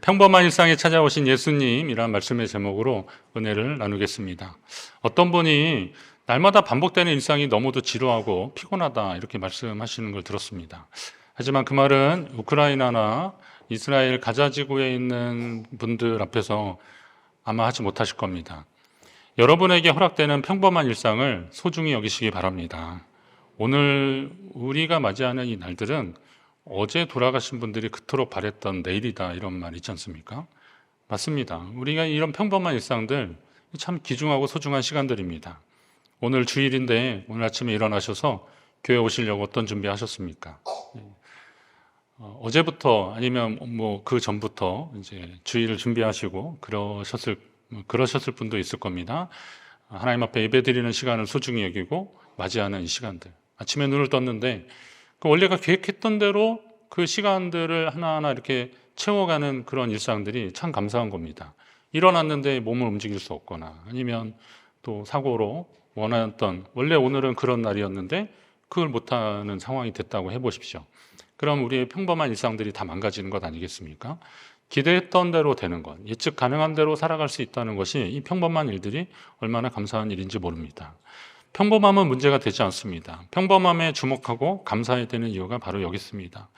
평범한 일상에 찾아오신 예수님이란 말씀의 제목으로 은혜를 나누겠습니다. 어떤 분이 날마다 반복되는 일상이 너무도 지루하고 피곤하다 이렇게 말씀하시는 걸 들었습니다. 하지만 그 말은 우크라이나나 이스라엘 가자 지구에 있는 분들 앞에서 아마 하지 못하실 겁니다. 여러분에게 허락되는 평범한 일상을 소중히 여기시기 바랍니다. 오늘 우리가 맞이하는 이 날들은 어제 돌아가신 분들이 그토록 바랬던 내일이다 이런 말 있지 않습니까? 맞습니다. 우리가 이런 평범한 일상들 참 귀중하고 소중한 시간들입니다. 오늘 주일인데 오늘 아침에 일어나셔서 교회 오시려고 어떤 준비하셨습니까? 어제부터 아니면 그 전부터 이제 주일을 준비하시고 그러셨을 분도 있을 겁니다. 하나님 앞에 예배드리는 시간을 소중히 여기고 맞이하는 이 시간들. 아침에 눈을 떴는데 원래가 계획했던 대로 그 시간들을 하나하나 이렇게 채워가는 그런 일상들이 참 감사한 겁니다. 일어났는데 몸을 움직일 수 없거나 아니면 또 사고로 원하였던 원래 오늘은 그런 날이었는데 그걸 못하는 상황이 됐다고 해보십시오. 그럼 우리의 평범한 일상들이 다 망가지는 것 아니겠습니까? 기대했던 대로 되는 것, 예측 가능한 대로 살아갈 수 있다는 것이 이 평범한 일들이 얼마나 감사한 일인지 모릅니다. 평범함은 문제가 되지 않습니다. 평범함에 주목하고 감사해야 되는 이유가 바로 여기 있습니다.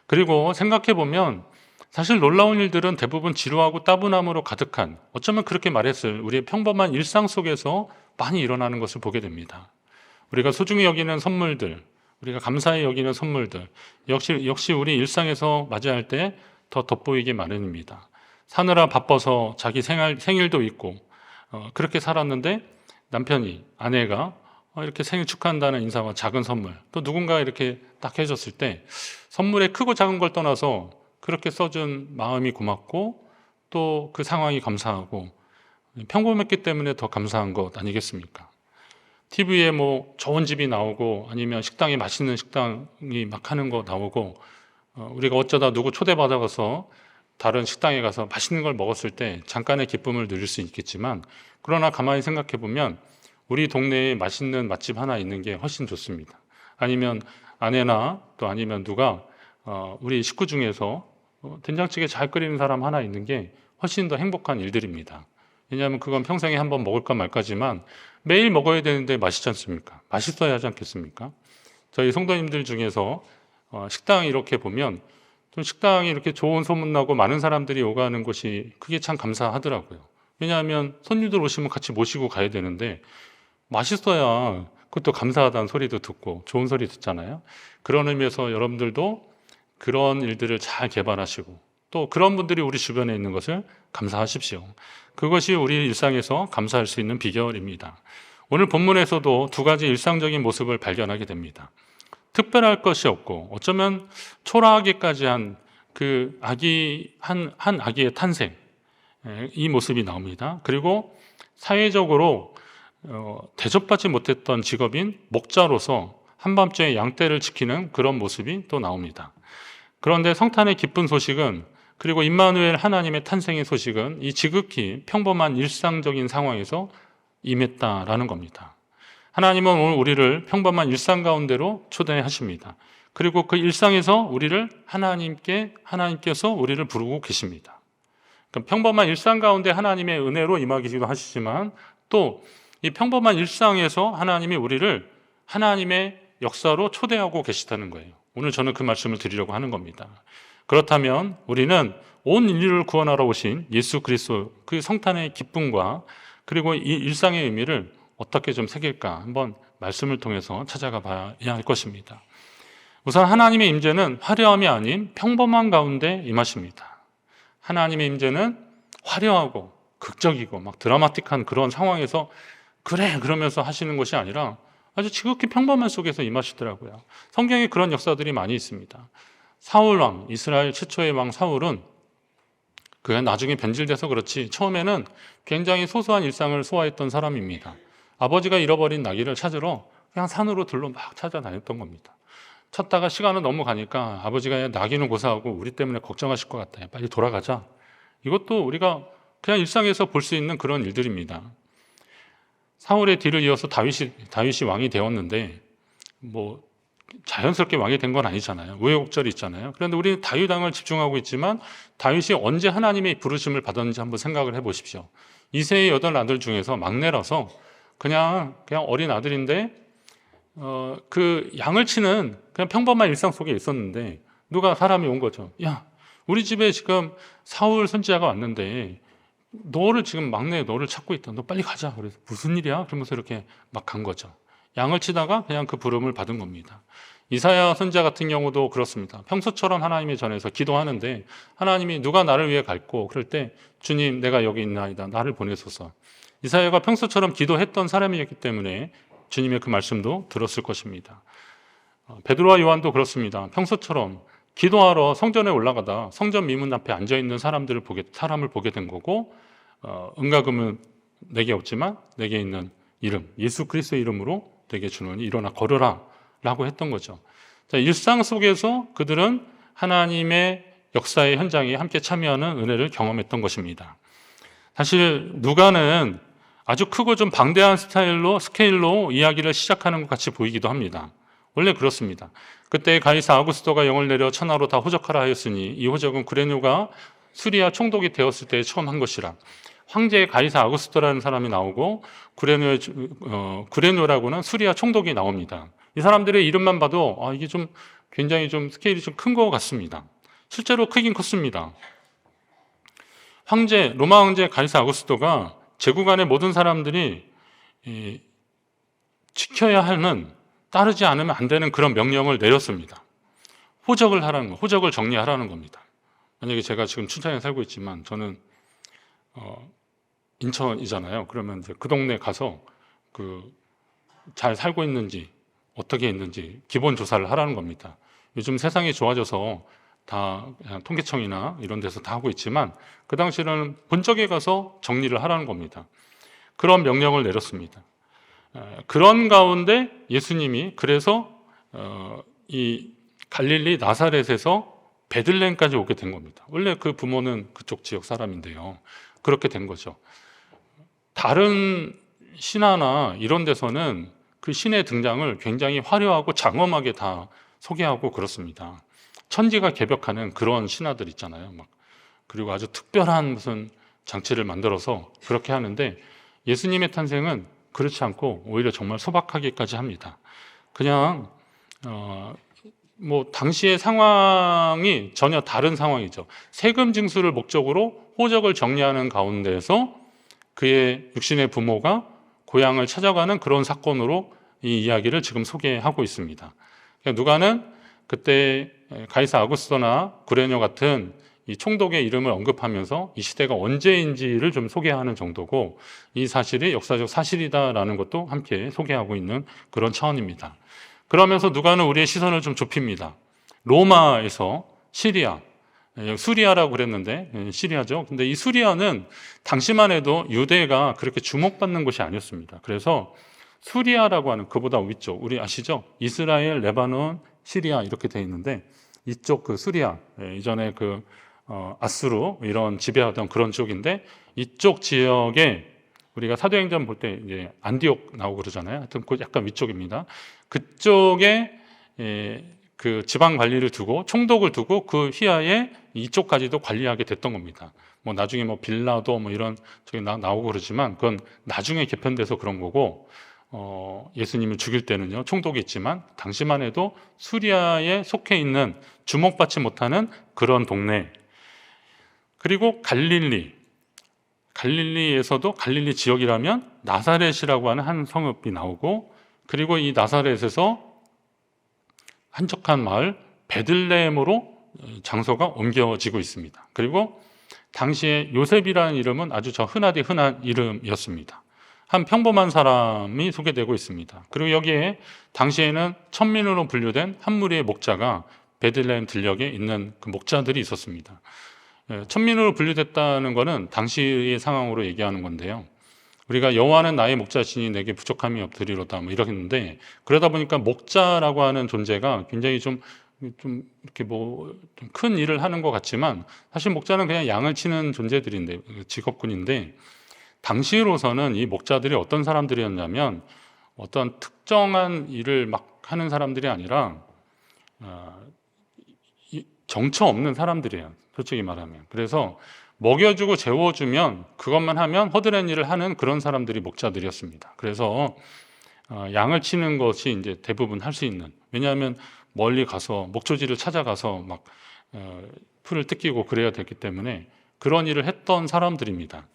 그리고 생각해 보면 사실 놀라운 일들은 대부분 지루하고 따분함으로 가득한 어쩌면 그렇게 말했을 우리의 평범한 일상 속에서 많이 일어나는 것을 보게 됩니다. 우리가 소중히 여기는 선물들, 우리가 감사히 여기는 선물들 역시 우리 일상에서 맞이할 때 더 돋보이게 마련입니다. 사느라 바빠서 자기 생일도 있고 그렇게 살았는데 남편이 아내가 이렇게 생일 축하한다는 인사와 작은 선물 또 누군가 이렇게 딱 해줬을 때 선물의 크고 작은 걸 떠나서 그렇게 써준 마음이 고맙고 또 그 상황이 감사하고 평범했기 때문에 더 감사한 것 아니겠습니까? TV에 좋은 집이 나오고 아니면 식당에 맛있는 식당이 막 하는 거 나오고 우리가 어쩌다 누구 초대받아서 다른 식당에 가서 맛있는 걸 먹었을 때 잠깐의 기쁨을 누릴 수 있겠지만 그러나 가만히 생각해 보면 우리 동네에 맛있는 맛집 하나 있는 게 훨씬 좋습니다. 아니면 아내나 또 아니면 누가 우리 식구 중에서 된장찌개 잘 끓이는 사람 하나 있는 게 훨씬 더 행복한 일들입니다. 왜냐하면 그건 평생에 한번 먹을까 말까지만 매일 먹어야 되는데 맛있지 않습니까? 맛있어야 하지 않겠습니까? 저희 성도님들 중에서 식당 이렇게 보면 좀 식당이 이렇게 좋은 소문나고 많은 사람들이 오가는 곳이 그게 참 감사하더라고요. 왜냐하면 손님들 오시면 같이 모시고 가야 되는데 맛있어야 그것도 감사하다는 소리도 듣고 좋은 소리 듣잖아요. 그런 의미에서 여러분들도 그런 일들을 잘 개발하시고 또 그런 분들이 우리 주변에 있는 것을 감사하십시오. 그것이 우리 일상에서 감사할 수 있는 비결입니다. 오늘 본문에서도 두 가지 일상적인 모습을 발견하게 됩니다. 특별할 것이 없고 어쩌면 초라하기까지 한 그 한 아기의 탄생, 이 모습이 나옵니다. 그리고 사회적으로 대접받지 못했던 직업인 목자로서 한밤중에 양떼를 지키는 그런 모습이 또 나옵니다. 그런데 성탄의 기쁜 소식은 그리고 임마누엘 하나님의 탄생의 소식은 이 지극히 평범한 일상적인 상황에서 임했다라는 겁니다. 하나님은 오늘 우리를 평범한 일상 가운데로 초대하십니다. 그리고 그 일상에서 우리를 하나님께서 우리를 부르고 계십니다. 그러니까 평범한 일상 가운데 하나님의 은혜로 임하기도 하시지만 또 이 평범한 일상에서 하나님이 우리를 하나님의 역사로 초대하고 계시다는 거예요. 오늘 저는 그 말씀을 드리려고 하는 겁니다. 그렇다면 우리는 온 인류를 구원하러 오신 예수 그리스도 그 성탄의 기쁨과 그리고 이 일상의 의미를 어떻게 좀 새길까 한번 말씀을 통해서 찾아가 봐야 할 것입니다. 우선 하나님의 임재는 화려함이 아닌 평범한 가운데 임하십니다. 하나님의 임재는 화려하고 극적이고 막 드라마틱한 그런 상황에서 그래 그러면서 하시는 것이 아니라 아주 지극히 평범한 속에서 임하시더라고요. 성경에 그런 역사들이 많이 있습니다. 사울 왕, 이스라엘 최초의 왕 사울은 그가 나중에 변질돼서 그렇지 처음에는 굉장히 소소한 일상을 소화했던 사람입니다. 아버지가 잃어버린 나귀를 찾으러 그냥 산으로 들로 막 찾아다녔던 겁니다. 찾다가 시간은 넘어가니까 아버지가 나귀는 고사하고 우리 때문에 걱정하실 것 같다. 빨리 돌아가자. 이것도 우리가 그냥 일상에서 볼 수 있는 그런 일들입니다. 사울의 뒤를 이어서 다윗이 왕이 되었는데 자연스럽게 왕이 된 건 아니잖아요. 우여곡절이 있잖아요. 그런데 우리는 다윗 왕을 집중하고 있지만 다윗이 언제 하나님의 부르심을 받았는지 한번 생각을 해보십시오. 이세의 8 아들 중에서 막내라서 그냥 어린 아들인데 그 양을 치는 그냥 평범한 일상 속에 있었는데 누가 사람이 온 거죠. 야, 우리 집에 지금 사울 선지자가 왔는데 너를 지금 막내 너를 찾고 있다. 너 빨리 가자. 그래서 무슨 일이야? 그러면서 이렇게 막 간 거죠. 양을 치다가 그냥 그 부름을 받은 겁니다. 이사야 선지자 같은 경우도 그렇습니다. 평소처럼 하나님의 전에서 기도하는데 하나님이 누가 나를 위해 갈고 그럴 때 주님 내가 여기 있나이다. 나를 보내소서. 이사야가 평소처럼 기도했던 사람이었기 때문에 주님의 그 말씀도 들었을 것입니다. 베드로와 요한도 그렇습니다. 평소처럼 기도하러 성전에 올라가다 성전 미문 앞에 앉아있는 사람을 보게 된 거고 은과금은 내게 없지만 내게 있는 이름 예수 그리스도의 이름으로 내게 주노니 일어나 걸으라 라고 했던 거죠. 자, 일상 속에서 그들은 하나님의 역사의 현장에 함께 참여하는 은혜를 경험했던 것입니다. 사실 누가는 아주 크고 좀 방대한 스케일로 이야기를 시작하는 것 같이 보이기도 합니다. 원래 그렇습니다. 그때 가이사 아구스토가 영을 내려 천하로 다 호적하라 하였으니 이 호적은 구레뇨가 수리아 총독이 되었을 때 처음 한 것이라. 황제 가이사 아구스토라는 사람이 나오고 구레뇨라고는 수리아 총독이 나옵니다. 이 사람들의 이름만 봐도 이게 좀 굉장히 좀 스케일이 좀 큰 것 같습니다. 실제로 크긴 컸습니다. 로마 황제 가이사 아구스토가 제국안의 모든 사람들이 지켜야 하는 따르지 않으면 안 되는 그런 명령을 내렸습니다. 호적을 하라는 거, 호적을 정리하라는 겁니다. 만약에 제가 지금 춘천에 살고 있지만 저는 인천이잖아요. 그러면 이제 그 동네 가서 잘 살고 있는지 어떻게 있는지 기본 조사를 하라는 겁니다. 요즘 세상이 좋아져서 다 그냥 통계청이나 이런 데서 다 하고 있지만 그 당시에는 본적에 가서 정리를 하라는 겁니다. 그런 명령을 내렸습니다. 그런 가운데 예수님이 그래서 이 갈릴리 나사렛에서 베들레헴까지 오게 된 겁니다. 원래 그 부모는 그쪽 지역 사람인데요. 그렇게 된 거죠. 다른 신화나 이런 데서는 그 신의 등장을 굉장히 화려하고 장엄하게 다 소개하고 그렇습니다. 천지가 개벽하는 그런 신화들 있잖아요. 그리고 아주 특별한 무슨 장치를 만들어서 그렇게 하는데 예수님의 탄생은 그렇지 않고 오히려 정말 소박하게까지 합니다. 그냥 당시의 상황이 전혀 다른 상황이죠. 세금 징수를 목적으로 호적을 정리하는 가운데에서 그의 육신의 부모가 고향을 찾아가는 그런 사건으로 이 이야기를 지금 소개하고 있습니다. 누가는 그때 가이사 아구스토나 구레뇨 같은 이 총독의 이름을 언급하면서 이 시대가 언제인지를 좀 소개하는 정도고 이 사실이 역사적 사실이다라는 것도 함께 소개하고 있는 그런 차원입니다. 그러면서 누가는 우리의 시선을 좀 좁힙니다. 로마에서 시리아, 수리아라고 그랬는데 시리아죠. 근데 이 수리아는 당시만 해도 유대가 그렇게 주목받는 곳이 아니었습니다. 그래서 수리아라고 하는 그보다 위쪽, 우리 아시죠? 이스라엘, 레바논, 시리아 이렇게 돼 있는데 이쪽 그 수리아, 이전에 아수르 이런 지배하던 그런 쪽인데 이쪽 지역에 우리가 사도행전 볼 때 이제 안디옥 나오고 그러잖아요. 하여튼 그 약간 위쪽입니다. 그쪽에 그 지방 관리를 두고 총독을 두고 그 휘하에 이쪽까지도 관리하게 됐던 겁니다. 나중에 빌라도 이런 저기 나오고 그러지만 그건 나중에 개편돼서 그런 거고 예수님을 죽일 때는요 총독이 있지만 당시만 해도 수리아에 속해 있는 주목받지 못하는 그런 동네. 그리고 갈릴리에서도 갈릴리 지역이라면 나사렛이라고 하는 한 성읍이 나오고 그리고 이 나사렛에서 한적한 마을 베들레헴으로 장소가 옮겨지고 있습니다. 그리고 당시에 요셉이라는 이름은 아주 흔한 이름이었습니다. 한 평범한 사람이 소개되고 있습니다. 그리고 여기에 당시에는 천민으로 분류된 한 무리의 목자가 베들레헴 들녘에 있는 그 목자들이 있었습니다. 천민으로 분류됐다는 것은 당시의 상황으로 얘기하는 건데요. 우리가 여호와는 나의 목자시니 내게 부족함이 없으리로다 이렇게 했는데 그러다 보니까 목자라고 하는 존재가 굉장히 좀 이렇게 좀 큰 일을 하는 것 같지만 사실 목자는 그냥 양을 치는 존재들인데 직업군인데 당시로서는 이 목자들이 어떤 사람들이었냐면 어떤 특정한 일을 하는 사람들이 아니라 정처 없는 사람들이에요. 솔직히 말하면. 그래서 먹여주고 재워주면 그것만 하면 허드렛 일을 하는 그런 사람들이 목자들이었습니다. 그래서 양을 치는 것이 이제 대부분 할 수 있는. 왜냐하면 멀리 가서 목초지를 찾아가서 막 풀을 뜯기고 그래야 됐기 때문에 그런 일을 했던 사람들입니다.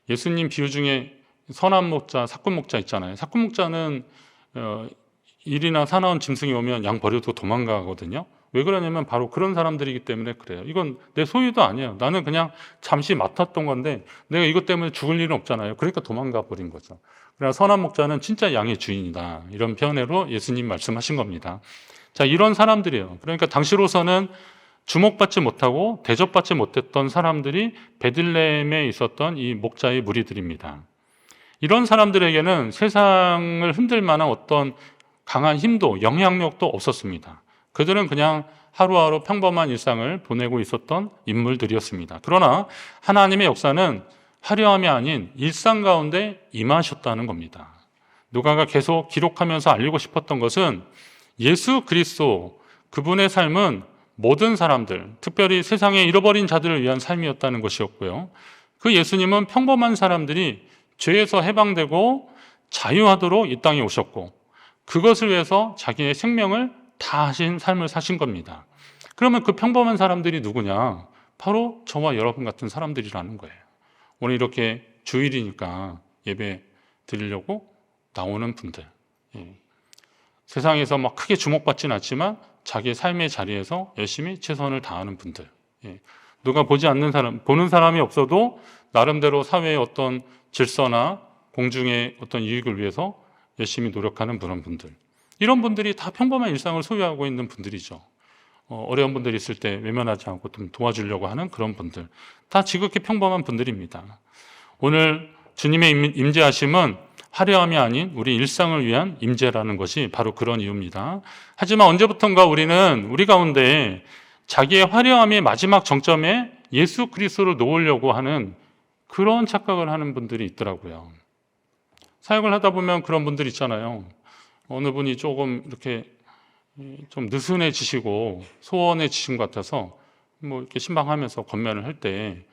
예수님 비유 중에 선한 목자, 사꾼 목자 있잖아요. 사꾼 목자는 일이나 사나운 짐승이 오면 양 버려두고 도망가거든요. 왜 그러냐면 바로 그런 사람들이기 때문에 그래요. 이건 내 소유도 아니에요. 나는 그냥 잠시 맡았던 건데 내가 이것 때문에 죽을 일은 없잖아요. 그러니까 도망가 버린 거죠. 그러나 선한 목자는 진짜 양의 주인이다. 이런 표현으로 예수님 말씀하신 겁니다. 자, 이런 사람들이에요. 그러니까 당시로서는 주목받지 못하고 대접받지 못했던 사람들이 베들레헴에 있었던 이 목자의 무리들입니다. 이런 사람들에게는 세상을 흔들 만한 어떤 강한 힘도 영향력도 없었습니다. 그들은 그냥 하루하루 평범한 일상을 보내고 있었던 인물들이었습니다. 그러나 하나님의 역사는 화려함이 아닌 일상 가운데 임하셨다는 겁니다. 누가가 계속 기록하면서 알리고 싶었던 것은 예수 그리스도, 그분의 삶은 모든 사람들, 특별히 세상에 잃어버린 자들을 위한 삶이었다는 것이었고요. 그 예수님은 평범한 사람들이 죄에서 해방되고 자유하도록 이 땅에 오셨고 그것을 위해서 자기의 생명을 다하신 삶을 사신 겁니다. 그러면 그 평범한 사람들이 누구냐? 바로 저와 여러분 같은 사람들이라는 거예요. 오늘 이렇게 주일이니까 예배 드리려고 나오는 분들, 세상에서 막 크게 주목받지는 않지만 자기의 삶의 자리에서 열심히 최선을 다하는 분들, 누가 보지 않는 사람, 보는 사람이 없어도 나름대로 사회의 어떤 질서나 공중의 어떤 이익을 위해서 열심히 노력하는 그런 분들, 이런 분들이 다 평범한 일상을 소유하고 있는 분들이죠. 어려운 분들이 있을 때 외면하지 않고 좀 도와주려고 하는 그런 분들, 다 지극히 평범한 분들입니다. 오늘 주님의 임재하심은 화려함이 아닌 우리 일상을 위한 임재라는 것이 바로 그런 이유입니다. 하지만 언제부턴가 우리는 우리 가운데 자기의 화려함의 마지막 정점에 예수 그리스도를 놓으려고 하는 그런 착각을 하는 분들이 있더라고요. 사역을 하다 보면 그런 분들 있잖아요. 어느 분이 조금 이렇게 좀 느슨해지시고 소원해지신 것 같아서 뭐 이렇게 신방하면서 권면을 할 때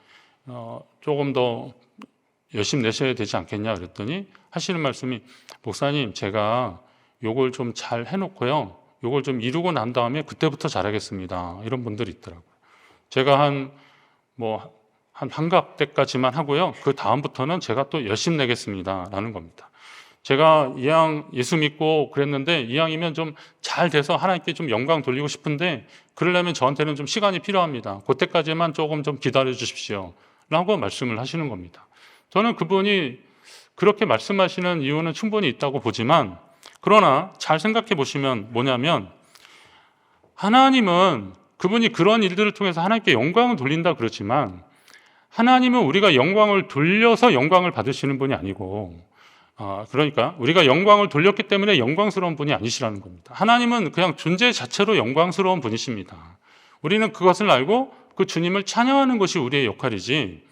조금 더 열심히 내셔야 되지 않겠냐 그랬더니 하시는 말씀이, 목사님 제가 요걸 좀 잘 해놓고요, 요걸 좀 이루고 난 다음에 그때부터 잘하겠습니다. 이런 분들이 있더라고요. 제가 한 환갑 때까지만 하고요, 그 다음부터는 제가 또 열심히 내겠습니다 라는 겁니다. 제가 이왕 예수 믿고 그랬는데 이왕이면 좀 잘 돼서 하나님께 좀 영광 돌리고 싶은데 그러려면 저한테는 좀 시간이 필요합니다. 그때까지만 조금 좀 기다려 주십시오 라고 말씀을 하시는 겁니다. 저는 그분이 그렇게 말씀하시는 이유는 충분히 있다고 보지만, 그러나 잘 생각해 보시면 뭐냐면, 하나님은 그분이 그런 일들을 통해서 하나님께 영광을 돌린다 그렇지만 하나님은 우리가 영광을 돌려서 영광을 받으시는 분이 아니고, 그러니까 우리가 영광을 돌렸기 때문에 영광스러운 분이 아니시라는 겁니다. 하나님은 그냥 존재 자체로 영광스러운 분이십니다. 우리는 그것을 알고 그 주님을 찬양하는 것이 우리의 역할이지,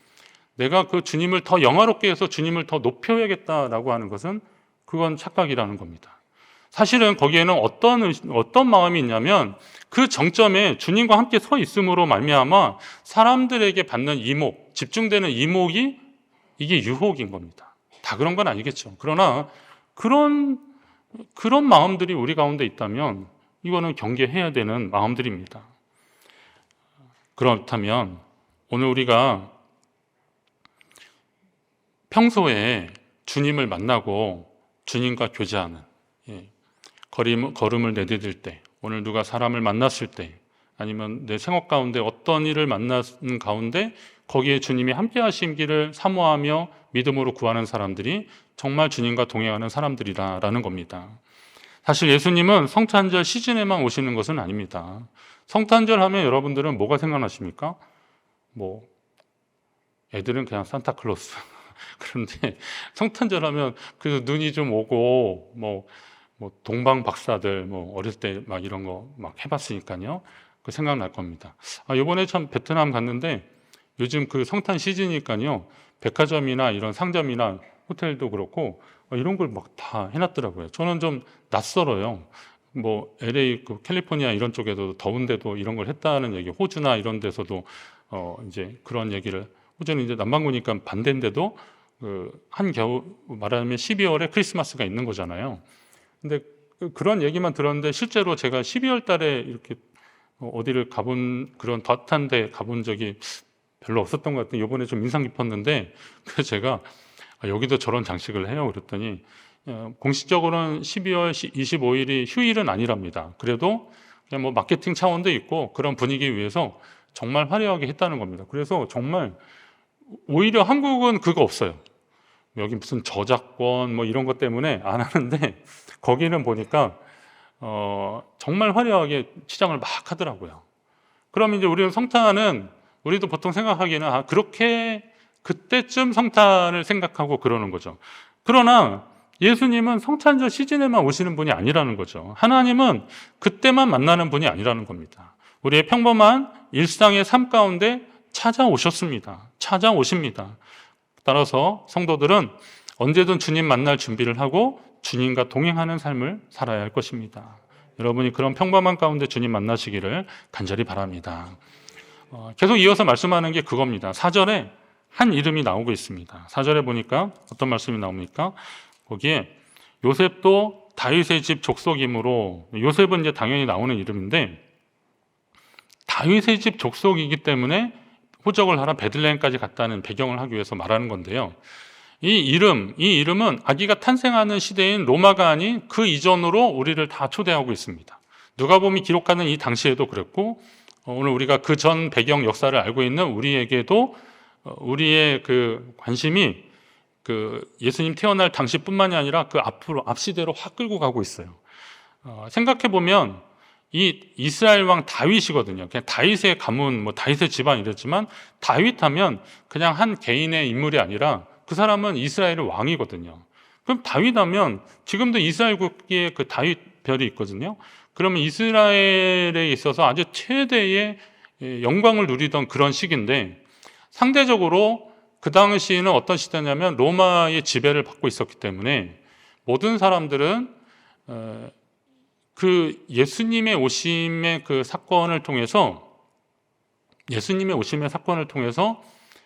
내가 그 주님을 더 영화롭게 해서 주님을 더 높여야겠다라고 하는 것은 그건 착각이라는 겁니다. 사실은 거기에는 어떤 마음이 있냐면, 그 정점에 주님과 함께 서 있음으로 말미암아 사람들에게 받는 이목, 집중되는 이목이 이게 유혹인 겁니다. 다 그런 건 아니겠죠. 그러나 그런 마음들이 우리 가운데 있다면 이거는 경계해야 되는 마음들입니다. 그렇다면 오늘 우리가 평소에 주님을 만나고 주님과 교제하는, 걸음을 내디딜 때, 오늘 누가 사람을 만났을 때, 아니면 내 생활 가운데 어떤 일을 만나는 가운데 거기에 주님이 함께 하시기를 사모하며 믿음으로 구하는 사람들이 정말 주님과 동행하는 사람들이라는 겁니다. 사실 예수님은 성탄절 시즌에만 오시는 것은 아닙니다. 성탄절 하면 여러분들은 뭐가 생각나십니까? 애들은 그냥 산타클로스. 그런데 성탄절 하면 그래서 눈이 좀 오고 동방 박사들 어릴 때 막 이런 거 막 해봤으니까요. 그 생각날 겁니다. 이번에 참 베트남 갔는데 요즘 그 성탄 시즌이니까요. 백화점이나 이런 상점이나 호텔도 그렇고 이런 걸 막 다 해놨더라고요. 저는 좀 낯설어요. 뭐 LA, 그 캘리포니아 이런 쪽에도 더운데도 이런 걸 했다는 얘기, 호주나 이런 데서도 이제 그런 얘기를, 호주는 이제 남반구니까 반대인데도 한겨울 말하면 12월에 크리스마스가 있는 거잖아요. 근데 그런 얘기만 들었는데 실제로 제가 12월 달에 이렇게 어디를 가본, 그런 닷한 데 가본 적이 별로 없었던 것 같아요. 이번에 좀 인상 깊었는데, 그래서 제가 여기도 저런 장식을 해요 그랬더니 공식적으로는 12월 25일이 휴일은 아니랍니다. 그래도 그냥 뭐 마케팅 차원도 있고 그런 분위기 위해서 정말 화려하게 했다는 겁니다. 그래서 정말 오히려 한국은 그거 없어요. 여기 무슨 저작권 뭐 이런 것 때문에 안 하는데 거기는 보니까 정말 화려하게 치장을 막 하더라고요. 그럼 이제 우리는 성탄은, 우리도 보통 생각하기에는 그렇게 그때쯤 성탄을 생각하고 그러는 거죠. 그러나 예수님은 성탄절 시즌에만 오시는 분이 아니라는 거죠. 하나님은 그때만 만나는 분이 아니라는 겁니다. 우리의 평범한 일상의 삶 가운데 찾아오셨습니다. 찾아오십니다. 따라서 성도들은 언제든 주님 만날 준비를 하고 주님과 동행하는 삶을 살아야 할 것입니다. 여러분이 그런 평범한 가운데 주님 만나시기를 간절히 바랍니다. 계속 이어서 말씀하는 게 그겁니다. 4절에 한 이름이 나오고 있습니다. 4절에 보니까 어떤 말씀이 나옵니까? 거기에 요셉도 다윗의 집 족속이므로, 요셉은 이제 당연히 나오는 이름인데 다윗의 집 족속이기 때문에 호적을 하러 베들레헴까지 갔다는 배경을 하기 위해서 말하는 건데요. 이 이름은 아기가 탄생하는 시대인 로마가 아닌 그 이전으로 우리를 다 초대하고 있습니다. 누가복음이 기록하는 이 당시에도 그랬고, 오늘 우리가 그 전 배경 역사를 알고 있는 우리에게도 우리의 그 관심이 그 예수님 태어날 당시뿐만이 아니라 그 앞 시대로 확 끌고 가고 있어요. 생각해 보면 이 이스라엘 왕 다윗이거든요. 그냥 다윗의 가문, 뭐 다윗의 집안 이랬지만 다윗 하면 그냥 한 개인의 인물이 아니라 그 사람은 이스라엘의 왕이거든요. 그럼 다윗 하면 지금도 이스라엘 국기에 그 다윗 별이 있거든요. 그러면 이스라엘에 있어서 아주 최대의 영광을 누리던 그런 시기인데, 상대적으로 그 당시에는 어떤 시대냐면 로마의 지배를 받고 있었기 때문에 모든 사람들은 그 예수님의 오심의 그 사건을 통해서,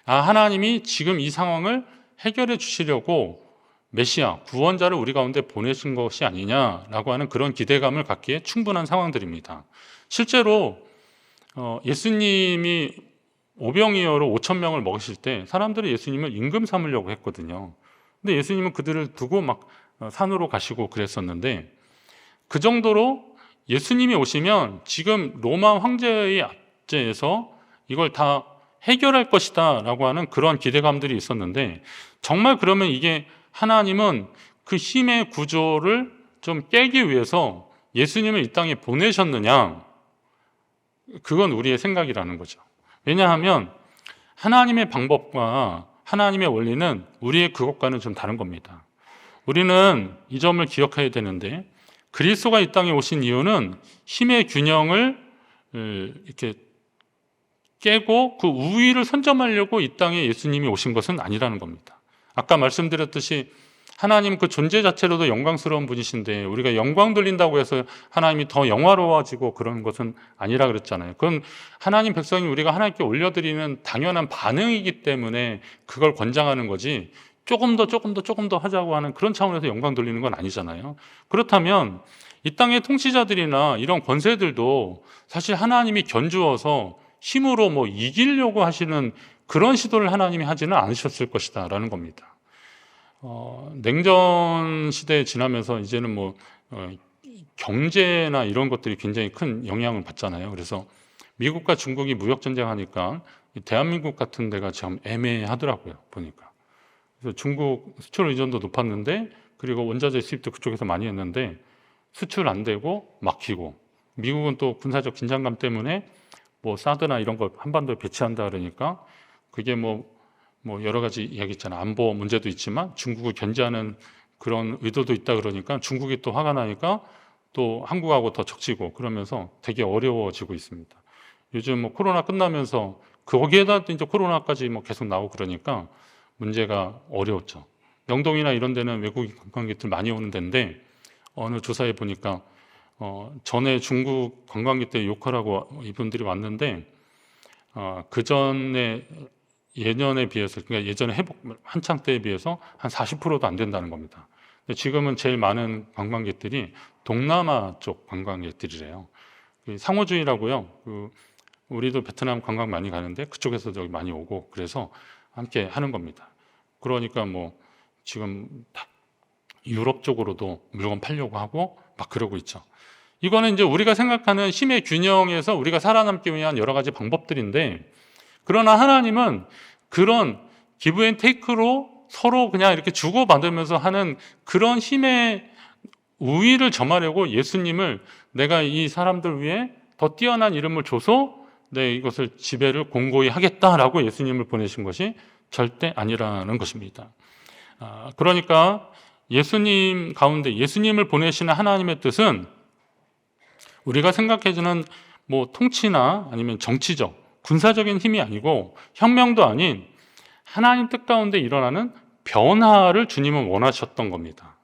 하나님이 지금 이 상황을 해결해 주시려고 메시아, 구원자를 우리 가운데 보내신 것이 아니냐라고 하는 그런 기대감을 갖기에 충분한 상황들입니다. 실제로 예수님이 오병이어로 5,000명을 먹으실 때 사람들이 예수님을 임금 삼으려고 했거든요. 근데 예수님은 그들을 두고 막 산으로 가시고 그랬었는데, 그 정도로 예수님이 오시면 지금 로마 황제의 압제에서 이걸 다 해결할 것이다 라고 하는 그런 기대감들이 있었는데, 정말 그러면 이게 하나님은 그 힘의 구조를 좀 깨기 위해서 예수님을 이 땅에 보내셨느냐? 그건 우리의 생각이라는 거죠. 왜냐하면 하나님의 방법과 하나님의 원리는 우리의 그것과는 좀 다른 겁니다. 우리는 이 점을 기억해야 되는데, 그리스도가 이 땅에 오신 이유는 힘의 균형을 이렇게 깨고 그 우위를 선점하려고 이 땅에 예수님이 오신 것은 아니라는 겁니다. 아까 말씀드렸듯이 하나님 그 존재 자체로도 영광스러운 분이신데 우리가 영광 돌린다고 해서 하나님이 더 영화로워지고 그런 것은 아니라 그랬잖아요. 그건 하나님 백성이 우리가 하나님께 올려드리는 당연한 반응이기 때문에 그걸 권장하는 거지, 조금 더 하자고 하는 그런 차원에서 영광 돌리는 건 아니잖아요. 그렇다면 이 땅의 통치자들이나 이런 권세들도 사실 하나님이 견주어서 힘으로 뭐 이기려고 하시는 그런 시도를 하나님이 하지는 않으셨을 것이다 라는 겁니다. 냉전 시대에 지나면서 이제는 뭐 경제나 이런 것들이 굉장히 큰 영향을 받잖아요. 그래서 미국과 중국이 무역 전쟁하니까 대한민국 같은 데가 참 애매하더라고요, 보니까. 그래서 중국 수출 의존도 높았는데, 그리고 원자재 수입도 그쪽에서 많이 했는데 수출 안 되고 막히고, 미국은 또 군사적 긴장감 때문에 뭐 사드나 이런 거 한반도에 배치한다 그러니까 그게 뭐 여러 가지 이야기 있잖아. 안보 문제도 있지만 중국을 견제하는 그런 의도도 있다 그러니까 중국이 또 화가 나니까 또 한국하고 더 적지고, 그러면서 되게 어려워지고 있습니다. 요즘 뭐 코로나 끝나면서 거기에다 이제 코로나까지 뭐 계속 나오고 그러니까 문제가 어려웠죠. 명동이나 이런 데는 외국인 관광객들 많이 오는 데인데 어느 조사에 보니까 전에 중국 관광객들 욕하라고 이분들이 왔는데 그 전에 예년에 비해서, 그러니까 예전에 회복 한창 때에 비해서 한 40%도 안 된다는 겁니다. 근데 지금은 제일 많은 관광객들이 동남아 쪽 관광객들이래요. 상호주의라고요. 우리도 베트남 관광 많이 가는데 그쪽에서 여기 많이 오고 그래서 함께 하는 겁니다. 그러니까 뭐 지금 유럽 쪽으로도 물건 팔려고 하고 막 그러고 있죠. 이거는 이제 우리가 생각하는 힘의 균형에서 우리가 살아남기 위한 여러 가지 방법들인데, 그러나 하나님은 그런 기브 앤 테이크로 서로 그냥 이렇게 주고받으면서 하는 그런 힘의 우위를 점하려고 예수님을 내가 이 사람들 위해 더 뛰어난 이름을 줘서 내 이것을 지배를 공고히 하겠다라고 예수님을 보내신 것이 절대 아니라는 것입니다. 그러니까 예수님 가운데 예수님을 보내시는 하나님의 뜻은 우리가 생각해주는 뭐 통치나 아니면 정치적, 군사적인 힘이 아니고 혁명도 아닌 하나님 뜻 가운데 일어나는 변화를 주님은 원하셨던 겁니다.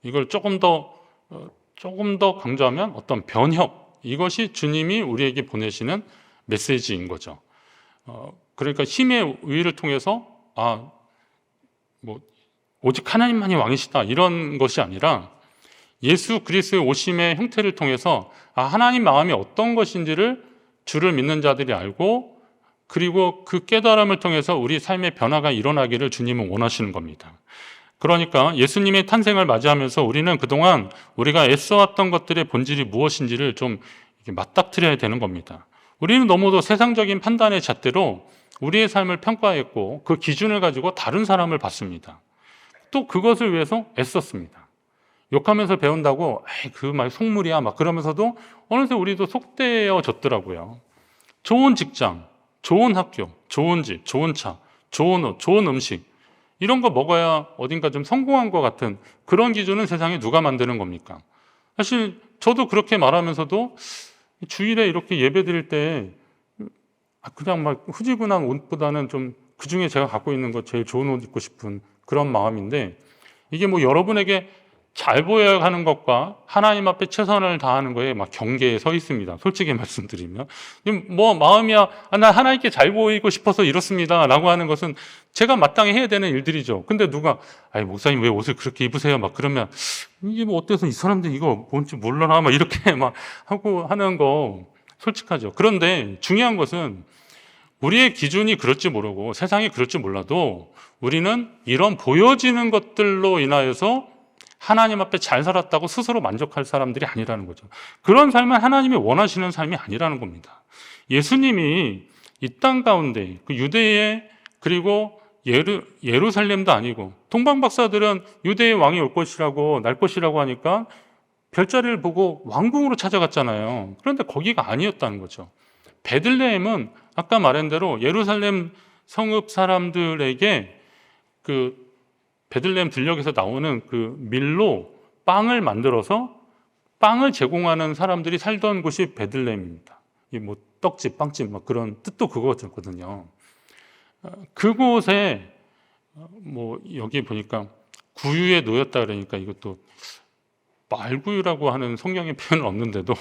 이걸 조금 더 강조하면 어떤 변혁, 이것이 주님이 우리에게 보내시는 메시지인 거죠. 그러니까 힘의 우위를 통해서 오직 하나님만이 왕이시다 이런 것이 아니라 예수 그리스도의 오심의 형태를 통해서 하나님 마음이 어떤 것인지를 주를 믿는 자들이 알고, 그리고 그 깨달음을 통해서 우리 삶의 변화가 일어나기를 주님은 원하시는 겁니다. 그러니까 예수님의 탄생을 맞이하면서 우리는 그동안 우리가 애써왔던 것들의 본질이 무엇인지를 좀 맞닥뜨려야 되는 겁니다. 우리는 너무도 세상적인 판단의 잣대로 우리의 삶을 평가했고 그 기준을 가지고 다른 사람을 봤습니다. 또 그것을 위해서 애썼습니다. 욕하면서 배운다고 그 말 속물이야 막 그러면서도 어느새 우리도 속되어졌더라고요. 좋은 직장, 좋은 학교, 좋은 집, 좋은 차, 좋은 옷, 좋은 음식, 이런 거 먹어야 어딘가 좀 성공한 것 같은 그런 기준은 세상에 누가 만드는 겁니까? 사실 저도 그렇게 말하면서도 주일에 이렇게 예배 드릴 때 그냥 막 후지근한 옷보다는 좀 그중에 제가 갖고 있는 거 제일 좋은 옷 입고 싶은 그런 마음인데, 이게 뭐 여러분에게 잘 보여야 하는 것과 하나님 앞에 최선을 다하는 거에 막 경계에 서 있습니다. 솔직히 말씀드리면. 뭐 마음이야, 나 하나님께 잘 보이고 싶어서 이렇습니다 라고 하는 것은 제가 마땅히 해야 되는 일들이죠. 근데 누가 목사님 왜 옷을 그렇게 입으세요 막 그러면 이게 뭐 어때서 이 사람들 이거 뭔지 몰라나 막 이렇게 막 하고 하는 거 솔직하죠. 그런데 중요한 것은 우리의 기준이 그럴지 모르고 세상이 그럴지 몰라도 우리는 이런 보여지는 것들로 인하여서 하나님 앞에 잘 살았다고 스스로 만족할 사람들이 아니라는 거죠. 그런 삶은 하나님이 원하시는 삶이 아니라는 겁니다. 예수님이 이 땅 가운데 그 유대에, 그리고 예루살렘도 아니고, 동방박사들은 유대의 왕이 올 것이라고 날 것이라고 하니까 별자리를 보고 왕궁으로 찾아갔잖아요. 그런데 거기가 아니었다는 거죠. 베들레헴은 아까 말한 대로 예루살렘 성읍 사람들에게 그 베들레헴 들녘에서 나오는 그 밀로 빵을 만들어서 빵을 제공하는 사람들이 살던 곳이 베들레헴입니다. 뭐 떡집, 빵집 막 그런 뜻도 그거였거든요. 그곳에 뭐 여기 보니까 구유에 놓였다 그러니까 이것도 말구유라고 하는 성경의 표현은 없는데도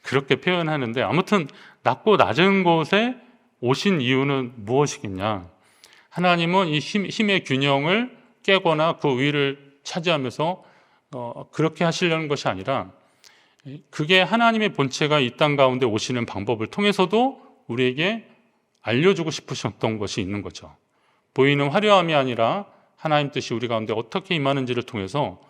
그렇게 표현하는데, 아무튼 낮고 낮은 곳에 오신 이유는 무엇이겠냐? 하나님은 이 힘의 균형을 깨거나 그 위를 차지하면서 그렇게 하시려는 것이 아니라, 그게 하나님의 본체가 이 땅 가운데 오시는 방법을 통해서도 우리에게 알려주고 싶으셨던 것이 있는 거죠. 보이는 화려함이 아니라 하나님 뜻이 우리 가운데 어떻게 임하는지를 통해서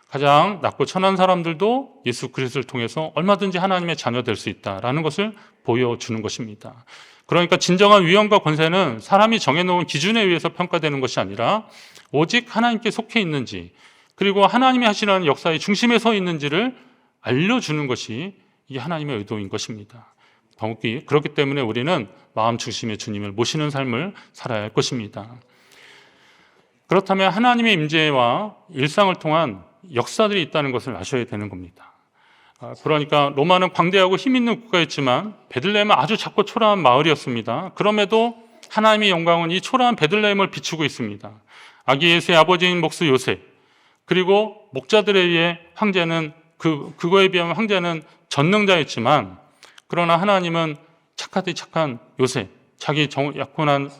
가장 낮고 천한 사람들도 예수 그리스도를 통해서 얼마든지 하나님의 자녀 될 수 있다라는 것을 보여주는 것입니다. 그러니까 진정한 위엄과 권세는 사람이 정해놓은 기준에 의해서 평가되는 것이 아니라 오직 하나님께 속해 있는지, 그리고 하나님이 하시는 역사의 중심에 서 있는지를 알려주는 것이 이게 하나님의 의도인 것입니다. 그렇기 때문에 우리는 마음 중심의 주님을 모시는 삶을 살아야 할 것입니다. 그렇다면 하나님의 임재와 일상을 통한 역사들이 있다는 것을 아셔야 되는 겁니다. 그러니까 로마는 광대하고 힘 있는 국가였지만 베들레헴은 아주 작고 초라한 마을이었습니다. 그럼에도 하나님의 영광은 이 초라한 베들레헴을 비추고 있습니다. 아기 예수의 아버지인 목수 요셉, 그리고 목자들에 의해 황제는 그거에 비하면 황제는 전능자였지만, 그러나 하나님은 착하디 착한 요셉, 자기 약혼한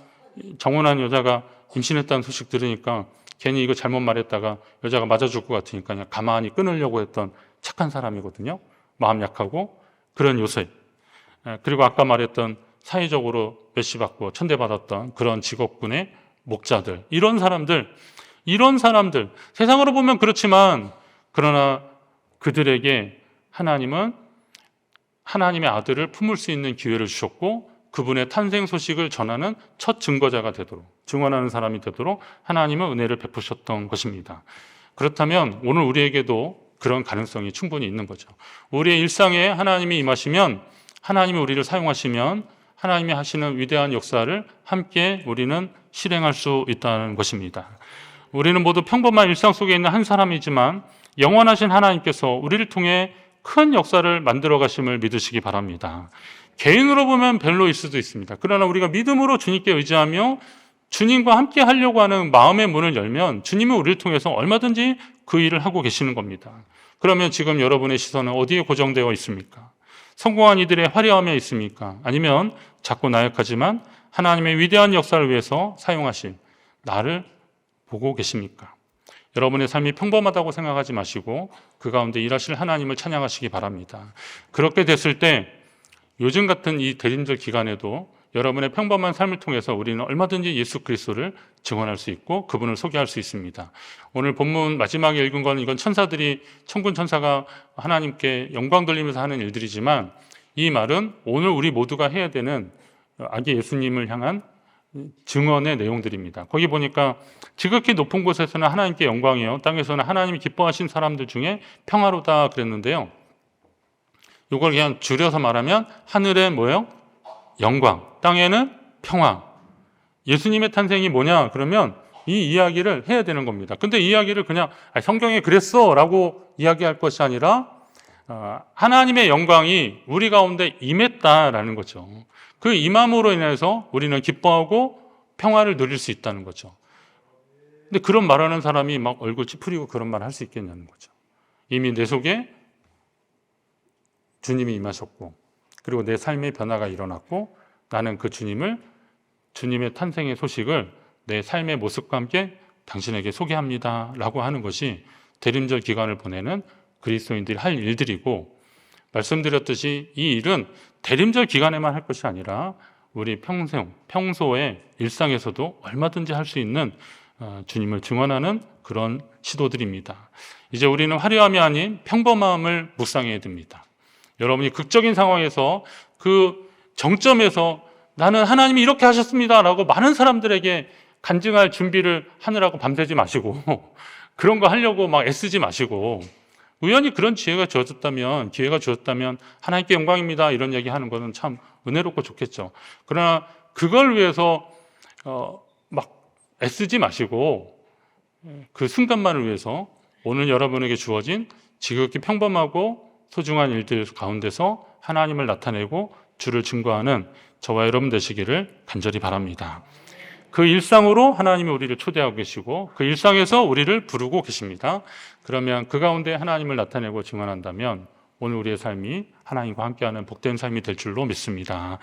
정혼한 여자가 임신했다는 소식 들으니까 괜히 이거 잘못 말했다가 여자가 맞아 죽을 것 같으니까 그냥 가만히 끊으려고 했던 착한 사람이거든요. 마음 약하고 그런 요셉. 그리고 아까 말했던 사회적으로 메시받고 천대받았던 그런 직업군의 목자들, 이런 사람들, 세상으로 보면 그렇지만, 그러나 그들에게 하나님은 하나님의 아들을 품을 수 있는 기회를 주셨고, 그분의 탄생 소식을 전하는 첫 증거자가 되도록, 증언하는 사람이 되도록 하나님은 은혜를 베푸셨던 것입니다. 그렇다면 오늘 우리에게도 그런 가능성이 충분히 있는 거죠. 우리의 일상에 하나님이 임하시면, 하나님이 우리를 사용하시면 하나님이 하시는 위대한 역사를 함께 우리는 실행할 수 있다는 것입니다. 우리는 모두 평범한 일상 속에 있는 한 사람이지만 영원하신 하나님께서 우리를 통해 큰 역사를 만들어 가심을 믿으시기 바랍니다. 개인으로 보면 별로일 수도 있습니다. 그러나 우리가 믿음으로 주님께 의지하며 주님과 함께 하려고 하는 마음의 문을 열면 주님은 우리를 통해서 얼마든지 그 일을 하고 계시는 겁니다. 그러면 지금 여러분의 시선은 어디에 고정되어 있습니까? 성공한 이들의 화려함에 있습니까? 아니면 작고 나약하지만 하나님의 위대한 역사를 위해서 사용하실 나를 보고 계십니까? 여러분의 삶이 평범하다고 생각하지 마시고 그 가운데 일하실 하나님을 찬양하시기 바랍니다. 그렇게 됐을 때 요즘 같은 이 대림절 기간에도 여러분의 평범한 삶을 통해서 우리는 얼마든지 예수 그리스도를 증언할 수 있고 그분을 소개할 수 있습니다. 오늘 본문 마지막에 읽은 건 이건 천사들이, 천군 천사가 하나님께 영광 돌리면서 하는 일들이지만, 이 말은 오늘 우리 모두가 해야 되는 아기 예수님을 향한 증언의 내용들입니다. 거기 보니까 지극히 높은 곳에서는 하나님께 영광이요, 땅에서는 하나님이 기뻐하신 사람들 중에 평화로다 그랬는데요. 이걸 그냥 줄여서 말하면 하늘엔 뭐예요? 영광, 땅에는 평화. 예수님의 탄생이 뭐냐? 그러면 이 이야기를 해야 되는 겁니다. 근데 이 이야기를 그냥 성경에 그랬어 라고 이야기할 것이 아니라 하나님의 영광이 우리 가운데 임했다라는 거죠. 그 임함으로 인해서 우리는 기뻐하고 평화를 누릴 수 있다는 거죠. 근데 그런 말하는 사람이 막 얼굴 찌푸리고 그런 말 할 수 있겠냐는 거죠. 이미 내 속에 주님이 임하셨고, 그리고 내 삶의 변화가 일어났고, 나는 그 주님의 탄생의 소식을 내 삶의 모습과 함께 당신에게 소개합니다 라고 하는 것이 대림절 기간을 보내는 그리스도인들이 할 일들이고, 말씀드렸듯이 이 일은 대림절 기간에만 할 것이 아니라 우리 평소의 일상에서도 얼마든지 할 수 있는 주님을 증언하는 그런 시도들입니다. 이제 우리는 화려함이 아닌 평범함을 묵상해야 됩니다. 여러분이 극적인 상황에서 그 정점에서 나는 하나님이 이렇게 하셨습니다 라고 많은 사람들에게 간증할 준비를 하느라고 밤새지 마시고 그런 거 하려고 막 애쓰지 마시고, 우연히 그런 기회가 주어졌다면 하나님께 영광입니다 이런 얘기 하는 것은 참 은혜롭고 좋겠죠. 그러나 그걸 위해서 막 애쓰지 마시고 그 순간만을 위해서 오늘 여러분에게 주어진 지극히 평범하고 소중한 일들 가운데서 하나님을 나타내고 주를 증거하는 저와 여러분 되시기를 간절히 바랍니다. 그 일상으로 하나님이 우리를 초대하고 계시고 그 일상에서 우리를 부르고 계십니다. 그러면 그 가운데 하나님을 나타내고 증언한다면 오늘 우리의 삶이 하나님과 함께하는 복된 삶이 될 줄로 믿습니다.